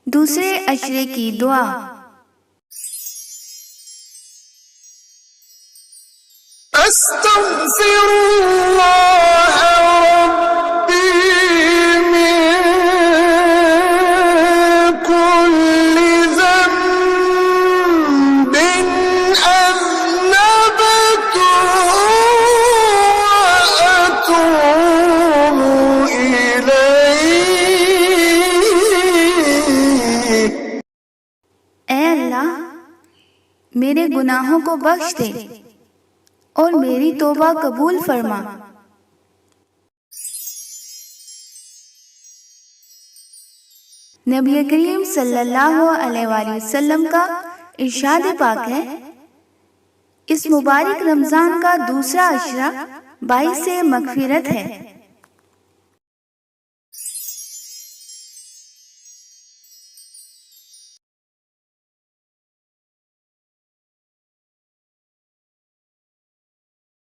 दूसरे अशरे की दुआ। मेरे गुनाहों को बख्श दे और मेरी तौबा कबूल फरमा। नबी करीम सल्लल्लाहु अलैहि वसल्लम का इरशाद पाक है, इस मुबारक रमज़ान का दूसरा अशरा बाइस मग़फ़िरत है।